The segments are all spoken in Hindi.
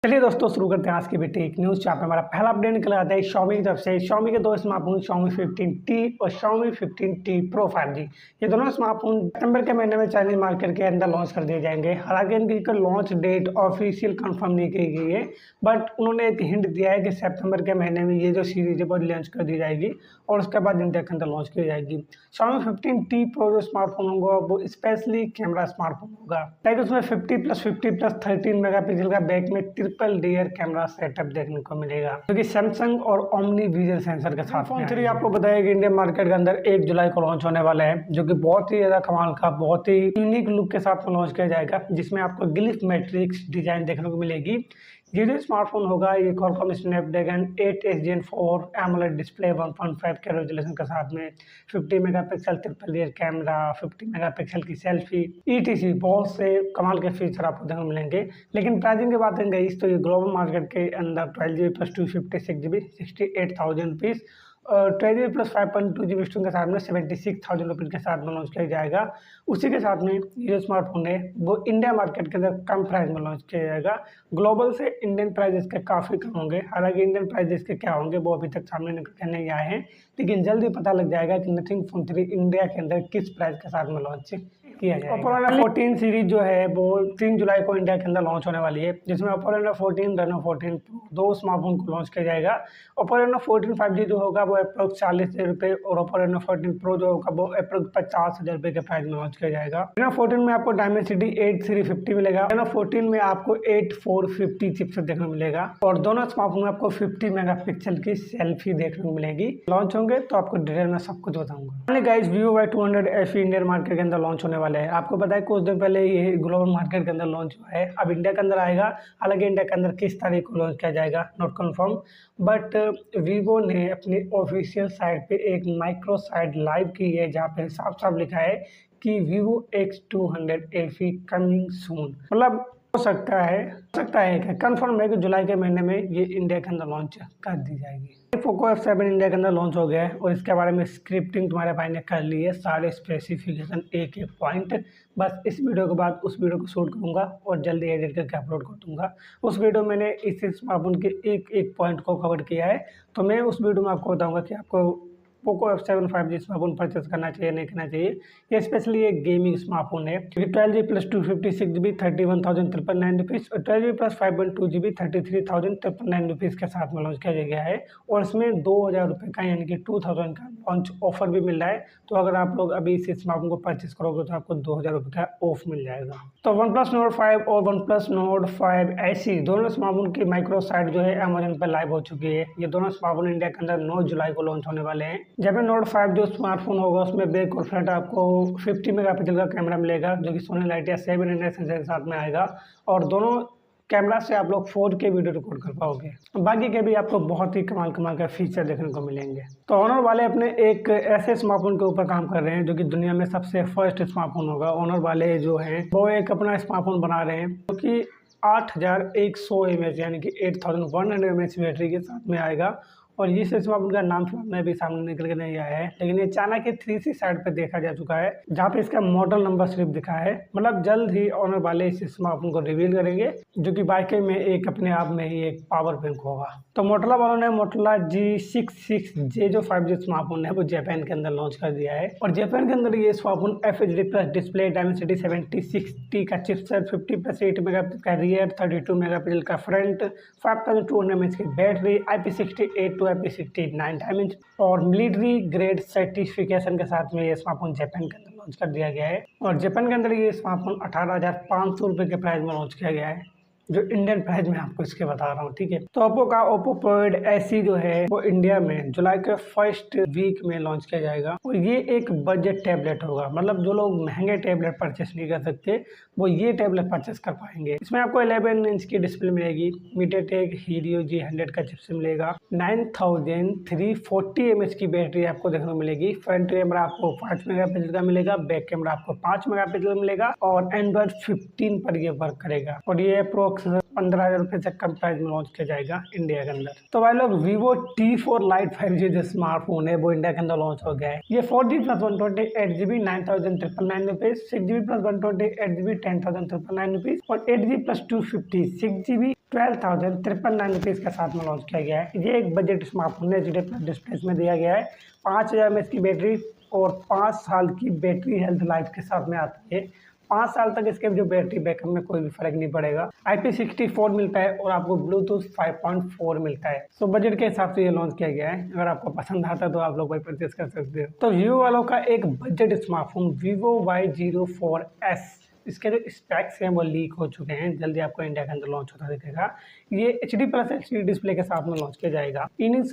चलिए दोस्तों शुरू करते हैं आज की बेटी एक न्यूज़। जहाँ पे हमारा पहला अपडेट निकल आता है Xiaomi की तरफ से। Xiaomi के दो स्मार्टफोन Xiaomi 15T और Xiaomi 15T Pro 5G, ये दोनों स्मार्टफोन सितंबर के महीने में चाइनीज मार्केट के अंदर लॉन्च कर दिए जाएंगे। हालांकि इनकी लॉन्च डेट ऑफिशियल कंफर्म नहीं की गई है, बट उन्होंने एक हिंट दिया है कि सितंबर के महीने में ये जो सीरीज है वो लॉन्च कर दी जाएगी और उसके बाद इंडिया के अंदर लॉन्च की जाएगी। Xiaomi 15T Pro जो स्मार्टफोन होगा वो स्पेशली कैमरा स्मार्टफोन होगा, ताकि उसमें 50+50+ 13 मेगापिक्सल का बैक में ट्रिपल रियर कैमरा सेटअप देखने को मिलेगा, जो कि सैमसंग और ओमनी विजन सेंसर के साथ। फोन 3 आपको बताया कि इंडियन मार्केट के अंदर 1 जुलाई को लॉन्च होने वाला है, जो कि बहुत ही ज्यादा कमाल का, बहुत ही यूनिक लुक के साथ लॉन्च किया जाएगा, जिसमें आपको ग्लिफ मैट्रिक्स डिजाइन देखने को मिलेगी। ये जो स्मार्टफोन होगा ये Qualcomm Snapdragon 8 Gen 4 AMOLED display 1.5 के रेजोल्यूशन के साथ में 50 megapixel triple rear camera, 50 megapixel की सेल्फी, ETC बहुत से कमाल के फीचर आपको देखने को मिलेंगे। लेकिन प्राइसिंग की बात करेंगे तो ये ग्लोबल मार्केट के अंदर 12GB+256GB 68,000 रुपीज़ और 12GB+5.2GB स्टोरेज के साथ में 76,000 रुपीज़ के साथ में लॉन्च किया जाएगा। उसी के साथ में ये जो स्मार्टफोन है वो इंडिया मार्केट के अंदर कम प्राइस में लॉन्च किया जाएगा। ग्लोबल से इंडियन प्राइस इसके काफ़ी कम होंगे। हालांकि इंडियन प्राइस इसके क्या होंगे वो अभी तक सामने निकल के नहीं आए हैं, लेकिन जल्दी पता लग जाएगा कि नथिंग फोन 3 इंडिया के अंदर किस प्राइस के साथ में लॉन्च किया जाएगा। ओप्पो रेनो 14 सीरीज जो है वो 3 जुलाई को इंडिया के अंदर लॉन्च होने वाली है, जिसमें ओप्पो रेनो 14, रेनो 14 Pro दो स्मार्टफोन को लॉन्च किया जाएगा। ओप्पो रेनो 14 5G जो होगा वो अप्रोक्स 40,000 रुपये और ओप्पो रेनो 14 Pro जो होगा वो अप्रोक्स 50,000 रुपये के प्राइस में लॉन्च किया जाएगा। रेनो 14 में आपको डायमेंसिटी 8350 मिलेगा, रेनो 14 में आपको 8450 चिपसेट देखने को मिलेगा और दोनों स्मार्टफोन में आपको 50 मेगापिक्सल की सेल्फी देखने को मिलेगी। लॉन्च होंगे तो आपको डिटेल में सब कुछ बताऊंगा। Guys Vivo Y200 FE Indian market के अंदर लॉन्च होने वाले हैं। आपको पता है कुछ दिन पहले ये ग्लोबल मार्केट के अंदर लॉन्च हुआ है, अब इंडिया के अंदर आएगा। हालांकि इंडिया के अंदर किस तारीख को लॉन्च किया जाएगा नॉट कंफर्म, बट वीवो ने अपनी ऑफिशियल साइट पे एक माइक्रो साइट लाइव की है, जहाँ पे साफ साफ लिखा है कि Vivo X200 FE coming soon. मतलब हो सकता है कि कंफर्म है कि जुलाई के महीने में ये इंडिया के अंदर लॉन्च कर दी जाएगी। पोको F7 इंडिया के अंदर लॉन्च हो गया है और इसके बारे में स्क्रिप्टिंग तुम्हारे भाई ने कर ली है, सारे स्पेसिफिकेशन एक एक पॉइंट। बस इस वीडियो के बाद उस वीडियो को शूट करूंगा और जल्दी एडिट करके अपलोड कर दूंगा। उस वीडियो में मैंने इस स्मार्टफोन के एक एक पॉइंट को कवर किया है, तो मैं उस वीडियो में आपको बताऊँगा कि आपको Poco F7 5G smartphone purchase करना चाहिए नहीं करना चाहिए। ये स्पेशली एक गेमिंग स्मार्टफोन है, क्योंकि 12GB+256GB 31,999 रुपीज़ और 12GB+5.2GB 33,999 रुपीज़ के साथ में लॉन्च किया गया है और इसमें 2,000 रुपये का यानी कि 2,000 का लॉन्च ऑफर भी मिल रहा है। तो अगर आप लोग अभी इस स्मार्टफोन को परचेस करोगे तो आपको 2,000 रुपये का ऑफ मिल जाएगा। तो OnePlus Nord 5 और OnePlus Nord 5 ऐसी दोनों स्मार्टफोन की माइक्रो साइट जो है अमेजन पर लाइव हो चुकी है। ये दोनों स्मार्टफोन इंडिया के अंदर 9 जुलाई को लॉन्च होने वाले हैं। जब Nord 5 जो स्मार्टफोन होगा उसमें बैक और फ्रंट आपको 50 मेगापिक्सल का कैमरा मिलेगा, जो कि सोनी लाइटिया 700 सेंसर के साथ में आएगा और दोनों कैमरा से आप लोग 4K वीडियो रिकॉर्ड कर पाओगे। बाकी के भी आपको बहुत ही कमाल का फीचर देखने को मिलेंगे। तो ऑनर वाले अपने एक ऐसे स्मार्टफोन के ऊपर काम कर रहे हैं जो कि दुनिया में सबसे फर्स्ट स्मार्टफोन होगा। ऑनर वाले जो हैं वो एक अपना स्मार्टफोन बना रहे हैं जो कि 8,100 mAh यानी कि 8,100 mAh बैटरी के साथ में आएगा और ये स्मार्टफोन का नाम में भी सामने निकल के नहीं आया है, लेकिन ये चाइना के 3C साइट पे देखा जा चुका है, जहाँ पे इसका मॉडल नंबर सिर्फ दिखा है। मतलब जल्द ही ऑनर वाले इस स्मार्टफोन को रिवील करेंगे, जो कि बाइक में एक अपने आप में ही एक पावर बैंक होगा। तो मोटोरोला वालों ने मोटोरोला G66J जो 5G स्मार्टफोन है वो जापान के अंदर लॉन्च कर दिया है और जापान के अंदर ये स्मार्टफोन FHD+ डिस्प्ले, डायमेंसिटी 7060 का चिपसेट, 50+8 मेगापिक्सल का रियर, 32 मेगापिक्सल का फ्रंट, 5200 mAh की battery, IP68 to IP69 dimension और मिलिट्री ग्रेड सर्टिफिकेशन के साथ में ये स्मार्टफोन जापान के अंदर लॉन्च कर दिया गया है और जापान के अंदर ये स्मार्टफोन 18,500 रुपये के प्राइस में लॉन्च किया गया है, जो इंडियन प्राइस में आपको इसके बता रहा हूँ, ठीक है। तो ओप्पो का ओप्पो पोएड SE जो है वो इंडिया में जुलाई के फर्स्ट वीक में लॉन्च किया जाएगा और ये एक बजट टैबलेट होगा। मतलब जो लोग महंगे टैबलेट परचेस नहीं कर सकते वो ये टैबलेट परचेस कर पाएंगे। इसमें आपको 11 इंच की डिस्प्ले मिलेगी, MediaTek Helio G100 का चिपसेट मिलेगा, 9340 mAh की बैटरी आपको देखने को मिलेगी, फ्रंट कैमरा आपको 5 मेगापिक्सल का मिलेगा, बैक कैमरा आपको 5 मेगापिक्सल मिलेगा और Android 15 पर ये वर्क करेगा और ये अप्रोक्स अप्रोक्स 15,000 रुपये से कम प्राइस में लॉन्च किया जाएगा इंडिया के अंदर। तो भाई लोग Vivo T4 Lite 5G जो स्मार्टफोन है वो इंडिया के अंदर लॉन्च हो गया है। ये 4G plus 128GB 9,999 rupees, 6GB plus 128GB 10,999 rupees और 8GB प्लस 256GB 12,999 रुपीज के साथ में लॉन्च किया गया है। ये एक बजट स्मार्टफोन है HD प्लस डिस्प्ले में दिया गया है। 5000 mAh की बैटरी और 5 साल की बैटरी हेल्थ लाइफ के साथ में आती है। 5 साल तक इसके जो बैटरी बैकअप में कोई भी फर्क नहीं पड़ेगा। IP64 मिलता है और आपको ब्लूटूथ 5.4 मिलता है। तो बजट के हिसाब से ये लॉन्च किया गया है। अगर आपको पसंद आता है तो आप लोग भाई परचेस कर सकते हो। तो Vivo वालों का एक बजट स्मार्टफोन Vivo Y04S, इसके जो स्पेक्स हैं वो लीक हो चुके हैं। जल्दी आपको इंडिया के अंदर लॉन्च होता दिखेगा। ये HD प्लस HD डिस्प्ले के साथ में लॉन्च किया जाएगा। Infinix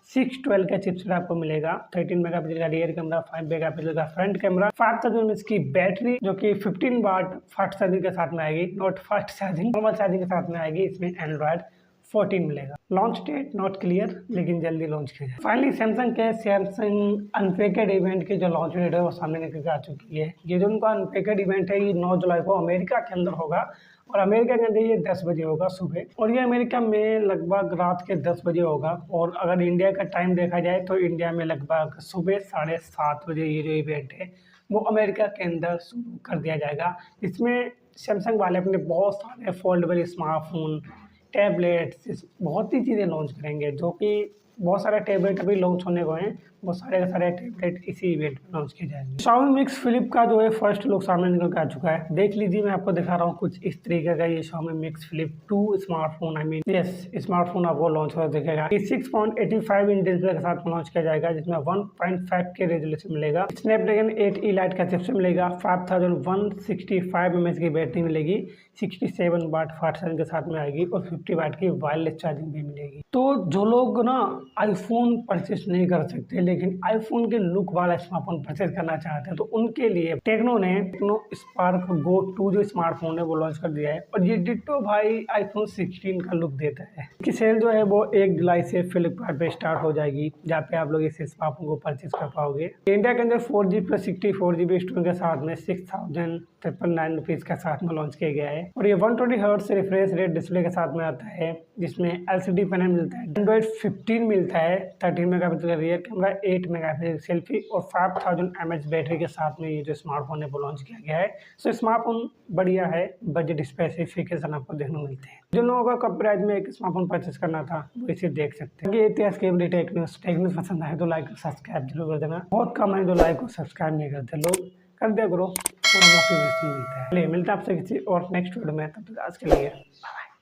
T612 का चिपसेट आपको मिलेगा। 13 मेगापिक्सल का रियर कैमरा, 5 मेगापिक्सल का फ्रंट कैमरा, 5000 mAh की बैटरी जो कि 15 वाट फास्ट चार्जिंग के साथ में आएगी, not fast charging, normal charging के साथ में आएगी। इसमें एंड्रॉयड 14 मिलेगा। लॉन्च डेट नॉट क्लियर, लेकिन जल्दी लॉन्च किया जाए। फाइनली सैमसंग अनपेकेड इवेंट की जो लॉन्च डेट है वो सामने निकल के आ चुकी है। ये जो उनका अनपेकेड इवेंट है ये 9 जुलाई को अमेरिका के अंदर होगा और अमेरिका के अंदर ये 10 बजे होगा सुबह, और ये अमेरिका में लगभग रात के 10 बजे होगा। और अगर इंडिया का टाइम देखा जाए तो इंडिया में लगभग सुबह 7:30 बजे ये जो इवेंट है वो अमेरिका के अंदर शुरू कर दिया जाएगा। इसमें सैमसंग वाले अपने बहुत सारे फोल्डेबल स्मार्टफोन, टैबलेट्स, बहुत ही चीज़ें लॉन्च करेंगे, जो कि बहुत सारे टैबलेट अभी लॉन्च होने को हैं। वो सारे के सारे टैबलेट इसी इवेंट में लॉन्च किए जाएंगे। Xiaomi Mix Flip का जो है फर्स्ट लुक सामने निकल के आ चुका है। देख लीजिए, मैं आपको दिखा रहा हूँ कुछ इस तरीके का ये Xiaomi Mix Flip 2 smartphone, smartphone आपको लॉन्च होता दिखेगा। ये 6.85 इंच डिस्प्ले के साथ लॉन्च किया जाएगा, जिसमें 1.5 के रेजोल्यूशन मिलेगा। स्नैपड्रैगन 8E Lite का चिपसेट मिलेगा। 5165 mAh की बैटरी मिलेगी। 67 वाट फास्ट चार्जिंग के साथ में आएगी और 50 वाट की वायरलेस चार्जिंग भी मिलेगी। तो जो लोग ना आईफोन परचेस नहीं कर सकते लेकिन आईफोन के लुक वाला स्मार्टफोन परचेस करना चाहते हैं तो उनके लिए टेक्नो स्पार्क गो 2 जो स्मार्टफोन है वो लॉन्च कर दिया है। और ये डिट्टो भाई आईफोन 16 का लुक देता है। इसकी सेल जो है वो 1 जुलाई से फ्लिपकार्ट पे स्टार्ट हो जाएगी, जहाँ पे आप लोग इस स्मार्टफोन को परचेस कर पाओगे। इंडिया के अंदर 4G प्लस 64GB स्टोरेज के साथ में 6,999 रुपीज के साथ में लॉन्च किया गया है। और ये 120 हर्ट्ज रिफ्रेश रेट डिस्प्ले के साथ में आता है, जिसमें LCD पैनल मिलता है, एंड्रॉइड 15 मिलता है, 13 मेगापिक्सल का रियर कैमरा, 8 मेगापिक्सल सेल्फी और 5000 mAh बैटरी के साथ में ये जो स्मार्टफोन है वो लॉन्च किया गया है। सो स्मार्टफोन बढ़िया है, बजट स्पेसिफिकेशन आपको देखने को मिलते हैं। जिन लोगों का कम प्राइस में एक स्मार्टफोन परचेस करना था वो इसे देख सकते हैं। ये इतिहास के अपडेट टेक न्यूज़ पसंद आए तो लाइक और सब्सक्राइब जरूर कर देना। बहुत कम है जो लाइक और सब्सक्राइब नहीं करते, लोग कर दिया करो, थोड़ा मोटिवेशन मिलता है। मिलता है आपसे किसी और नेक्स्ट वीडियो में, तब तक आज के लिए बाय।